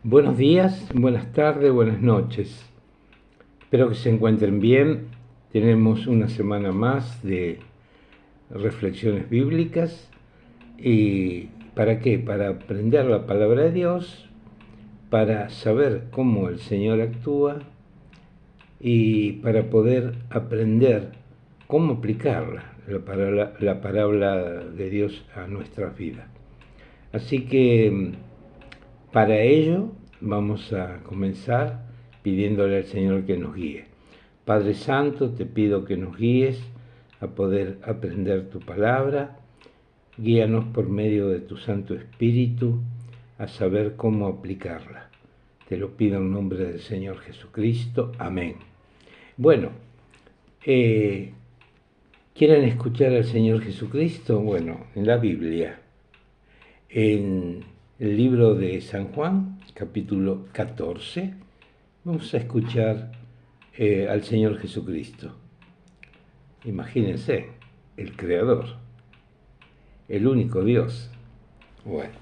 Buenos días, buenas tardes, buenas noches. Espero que se encuentren bien. Tenemos una semana más de reflexiones bíblicas. ¿Y para qué? Para aprender la palabra de Dios, para saber cómo el Señor actúa y para poder aprender cómo aplicarla, la palabra de Dios a nuestras vidas. Así que para ello vamos a comenzar pidiéndole al Señor que nos guíe. Padre Santo, te pido que nos guíes a poder aprender tu palabra. Guíanos por medio de tu Santo Espíritu a saber cómo aplicarla. Te lo pido en nombre del Señor Jesucristo. Amén. Bueno, ¿quieren escuchar al Señor Jesucristo? Bueno, en la Biblia, en el libro de San Juan, capítulo 14, vamos a escuchar al Señor Jesucristo. Imagínense, el Creador, el único Dios. Bueno,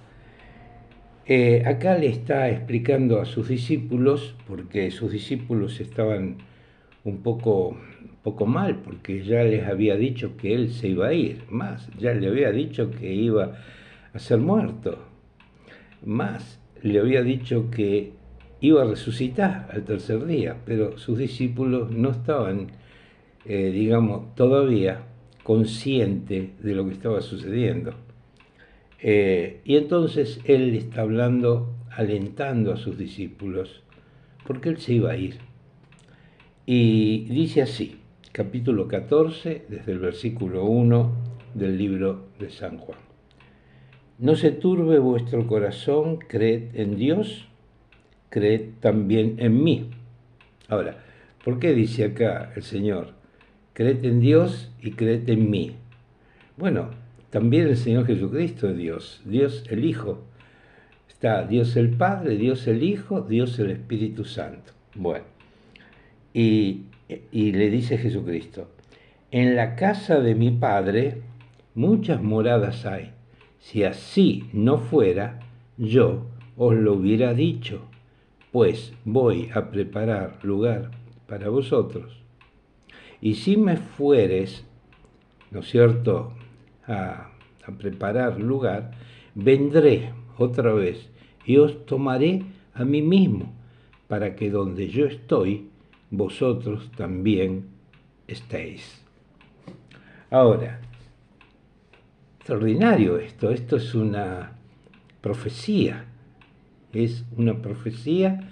acá le está explicando a sus discípulos, porque sus discípulos estaban un poco mal, porque ya les había dicho que Él se iba a ir, más, ya le había dicho que iba a ser muerto, más, le había dicho que iba a resucitar al tercer día, pero sus discípulos no estaban, todavía conscientes de lo que estaba sucediendo. Y entonces Él está hablando, alentando a sus discípulos, porque Él se iba a ir. Y dice así, capítulo 14, desde el versículo 1 del libro de San Juan. No se turbe vuestro corazón, creed en Dios, creed también en mí. Ahora, ¿por qué dice acá el Señor? Creed en Dios y creed en mí. Bueno, también el Señor Jesucristo es Dios, Dios el Hijo. Está Dios el Padre, Dios el Hijo, Dios el Espíritu Santo. Bueno, y le dice Jesucristo, en la casa de mi Padre muchas moradas hay. Si así no fuera, yo os lo hubiera dicho, pues voy a preparar lugar para vosotros. Y si me fueres, ¿no es cierto?, a preparar lugar, vendré otra vez y os tomaré a mí mismo, para que donde yo estoy, vosotros también estéis. Ahora, extraordinario esto es una profecía, es una profecía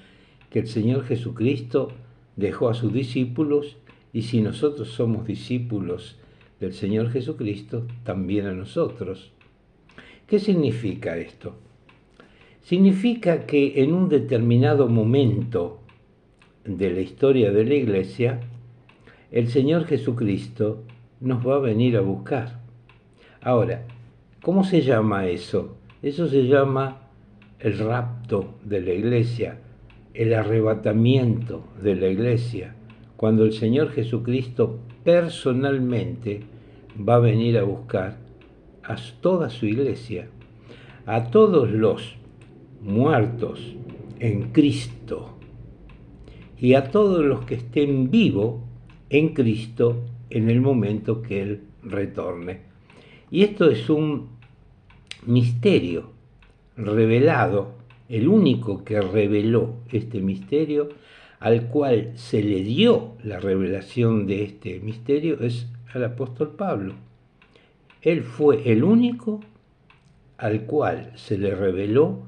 que el Señor Jesucristo dejó a sus discípulos, y si nosotros somos discípulos del Señor Jesucristo, también a nosotros. ¿Qué significa esto? Significa que en un determinado momento de la historia de la Iglesia, el Señor Jesucristo nos va a venir a buscar. Ahora, ¿cómo se llama eso? Eso se llama el rapto de la Iglesia, el arrebatamiento de la Iglesia, cuando el Señor Jesucristo personalmente va a venir a buscar a toda su Iglesia, a todos los muertos en Cristo y a todos los que estén vivos en Cristo en el momento que Él retorne. Y esto es un misterio revelado, el único que reveló este misterio, al cual se le dio la revelación de este misterio, es al apóstol Pablo. Él fue el único al cual se le reveló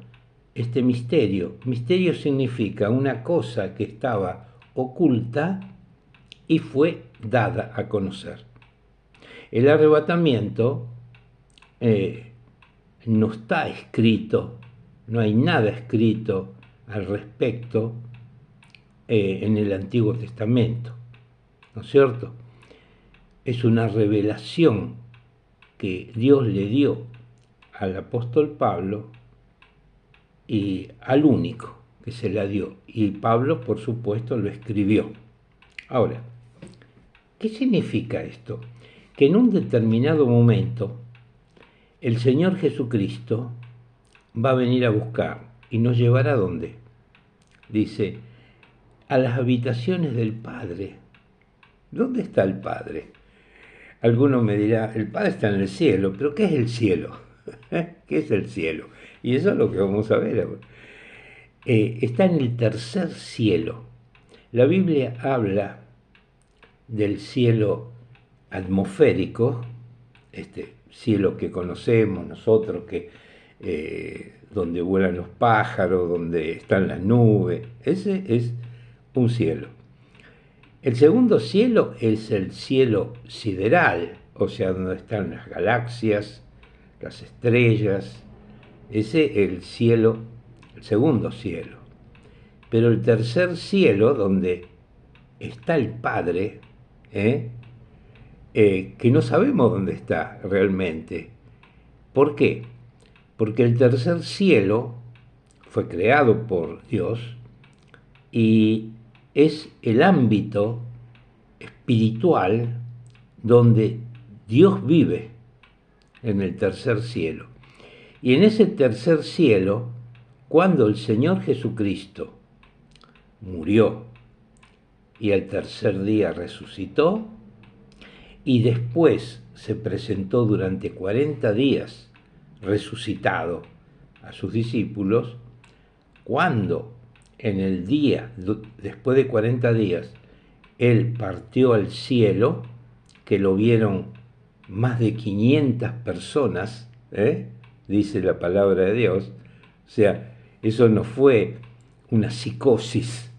este misterio. Misterio significa una cosa que estaba oculta y fue dada a conocer. El arrebatamiento no está escrito, no hay nada escrito al respecto en el Antiguo Testamento, ¿no es cierto? Es una revelación que Dios le dio al apóstol Pablo y al único que se la dio. Y Pablo, por supuesto, lo escribió. Ahora, ¿qué significa esto? Que en un determinado momento el Señor Jesucristo va a venir a buscar y nos llevará ¿a dónde? dice, a las habitaciones del Padre. ¿Dónde está el Padre? Alguno me dirá, el Padre está en el cielo, pero ¿qué es el cielo? ¿Qué es el cielo? Y eso es lo que vamos a ver ahora. Está en el tercer cielo. La Biblia habla del cielo atmosférico, este cielo que conocemos nosotros, donde vuelan los pájaros, donde están las nubes. Ese es un cielo. El segundo cielo es el cielo sideral, o sea, donde están las galaxias, las estrellas. Ese es el cielo, el segundo cielo. Pero el tercer cielo, donde está el Padre, que no sabemos dónde está realmente. ¿Por qué? Porque el tercer cielo fue creado por Dios y es el ámbito espiritual donde Dios vive, en el tercer cielo. Y en ese tercer cielo, cuando el Señor Jesucristo murió y al tercer día resucitó, y después se presentó durante 40 días resucitado a sus discípulos, cuando en el día, después de 40 días, Él partió al cielo, que lo vieron más de 500 personas, dice la palabra de Dios. O sea, eso no fue una psicosis,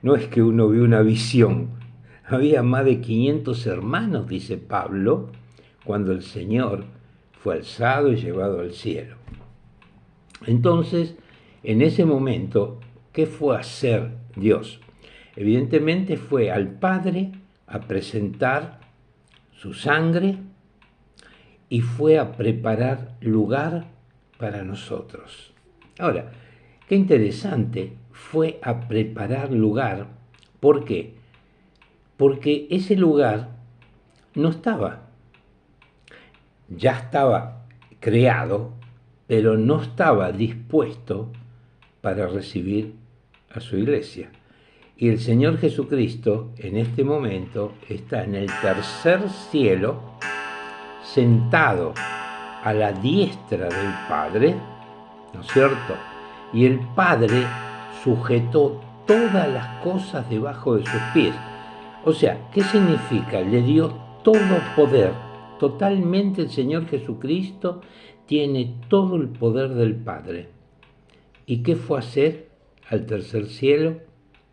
no es que uno vio una visión. Había más de 500 hermanos, dice Pablo, cuando el Señor fue alzado y llevado al cielo. Entonces, en ese momento, ¿qué fue a hacer Dios? Evidentemente fue al Padre a presentar su sangre y fue a preparar lugar para nosotros. Ahora, qué interesante, fue a preparar lugar. ¿Por qué? Porque ese lugar no estaba, ya estaba creado, pero no estaba dispuesto para recibir a su iglesia. Y el Señor Jesucristo en este momento está en el tercer cielo, sentado a la diestra del Padre, ¿no es cierto? Y el Padre sujetó todas las cosas debajo de sus pies. O sea, ¿qué significa? Le dio todo poder. Totalmente el Señor Jesucristo tiene todo el poder del Padre. ¿Y qué fue a hacer al tercer cielo?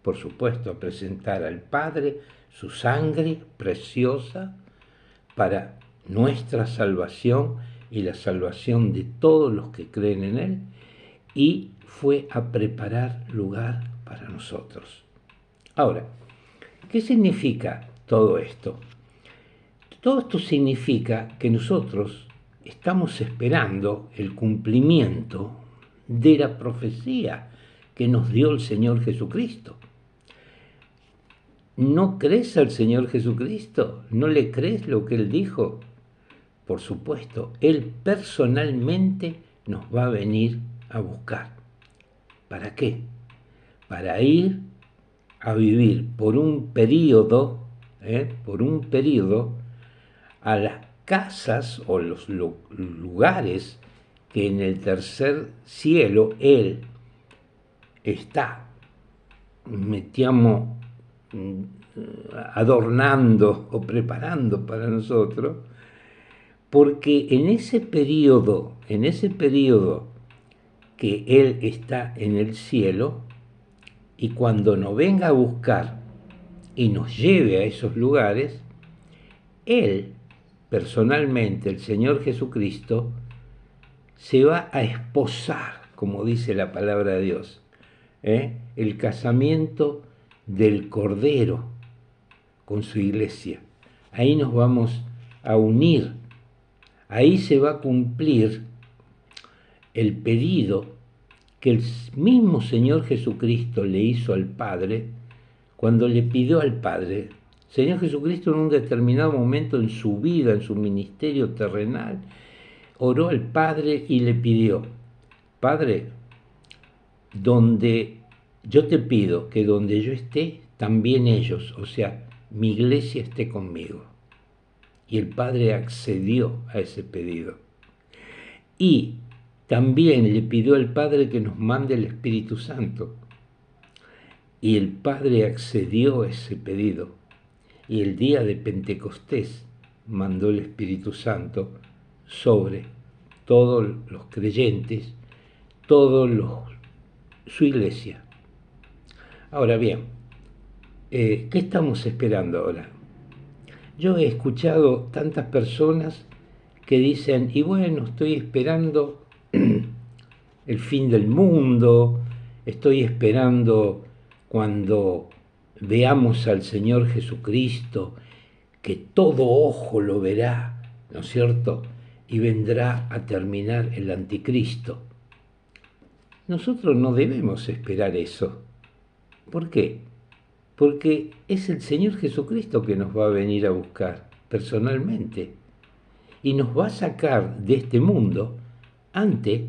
Por supuesto, a presentar al Padre su sangre preciosa para nuestra salvación y la salvación de todos los que creen en Él, y fue a preparar lugar para nosotros. Ahora, ¿qué significa todo esto? Todo esto significa que nosotros estamos esperando el cumplimiento de la profecía que nos dio el Señor Jesucristo. ¿No crees al Señor Jesucristo? ¿No le crees lo que Él dijo? Por supuesto, Él personalmente nos va a venir a buscar. ¿Para qué? Para ir a vivir por un periodo, a las casas o los lugares que en el tercer cielo Él está, adornando o preparando para nosotros, porque en ese periodo que Él está en el cielo, y cuando nos venga a buscar y nos lleve a esos lugares, Él, personalmente, el Señor Jesucristo, se va a esposar, como dice la palabra de Dios, el casamiento del Cordero con su iglesia. Ahí nos vamos a unir, ahí se va a cumplir el pedido que el mismo Señor Jesucristo le hizo al Padre cuando le pidió al Padre. Señor Jesucristo en un determinado momento en su vida, en su ministerio terrenal, oró al Padre y le pidió: Padre, donde yo te pido que donde yo esté, también ellos, o sea, mi iglesia esté conmigo. Y el Padre accedió a ese pedido. Y también le pidió al Padre que nos mande el Espíritu Santo. Y el Padre accedió a ese pedido. Y el día de Pentecostés mandó el Espíritu Santo sobre todos los creyentes, su iglesia. Ahora bien, ¿qué estamos esperando ahora? Yo he escuchado tantas personas que dicen, y bueno, estoy esperando el fin del mundo, estoy esperando cuando veamos al Señor Jesucristo, que todo ojo lo verá, ¿no es cierto? Y vendrá a terminar el anticristo. Nosotros no debemos esperar eso. ¿Por qué? Porque es el Señor Jesucristo que nos va a venir a buscar personalmente y nos va a sacar de este mundo antes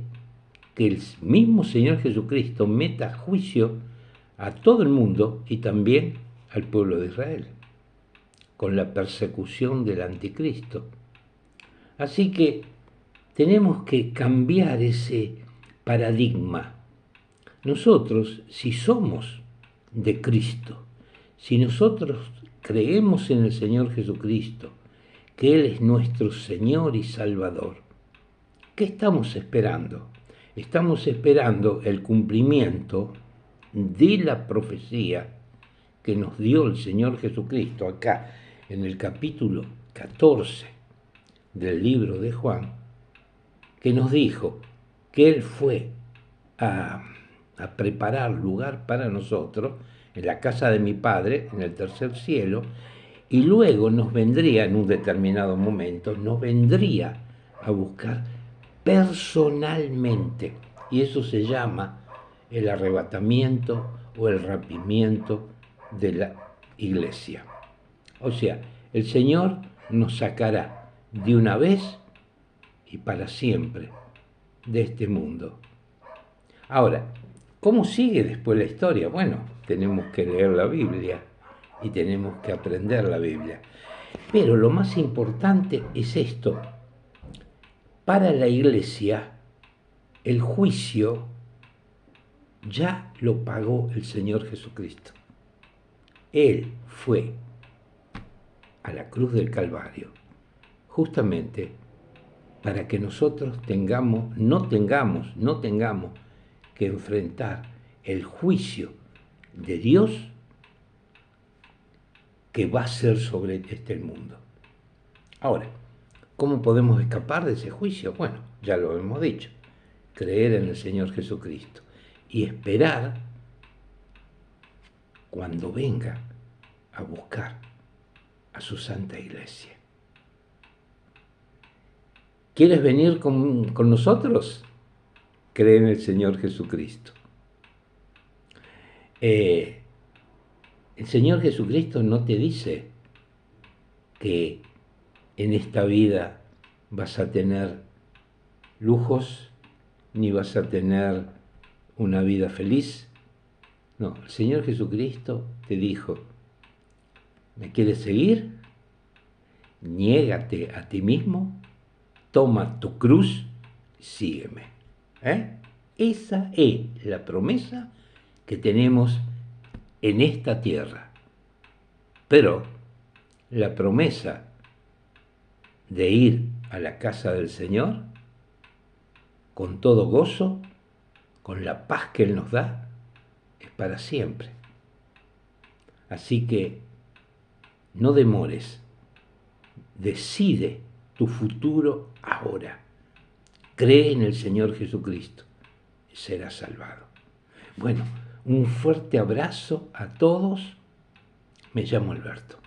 que el mismo Señor Jesucristo meta juicio a todo el mundo y también al pueblo de Israel, con la persecución del anticristo. Así que tenemos que cambiar ese paradigma. Nosotros, si somos de Cristo, si nosotros creemos en el Señor Jesucristo, que Él es nuestro Señor y Salvador, ¿qué estamos esperando? Estamos esperando el cumplimiento de la profecía que nos dio el Señor Jesucristo acá en el capítulo 14 del libro de Juan, que nos dijo que Él fue a preparar lugar para nosotros en la casa de mi Padre, en el tercer cielo, y luego nos vendría, en un determinado momento, nos vendría a buscar personalmente. Y eso se llama el arrebatamiento o el rapimiento de la iglesia. O sea, el Señor nos sacará de una vez y para siempre de este mundo. Ahora, ¿cómo sigue después la historia? Bueno, tenemos que leer la Biblia y tenemos que aprender la Biblia. Pero lo más importante es esto. Para la iglesia, el juicio ya lo pagó el Señor Jesucristo. Él fue a la cruz del Calvario, justamente para que nosotros no tengamos que enfrentar el juicio de Dios que va a ser sobre este mundo. Ahora, ¿cómo podemos escapar de ese juicio? Bueno, ya lo hemos dicho, creer en el Señor Jesucristo y esperar cuando venga a buscar a su santa iglesia. ¿Quieres venir con nosotros? Cree en el Señor Jesucristo. El Señor Jesucristo no te dice que en esta vida vas a tener lujos ni vas a tener una vida feliz. No, el Señor Jesucristo te dijo, ¿me quieres seguir? Niégate a ti mismo, toma tu cruz, sígueme. Esa es la promesa que tenemos en esta tierra. Pero la promesa de ir a la casa del Señor con todo gozo, con la paz que Él nos da, es para siempre. Así que no demores, decide tu futuro ahora. Cree en el Señor Jesucristo y serás salvado. Bueno, un fuerte abrazo a todos. Me llamo Alberto.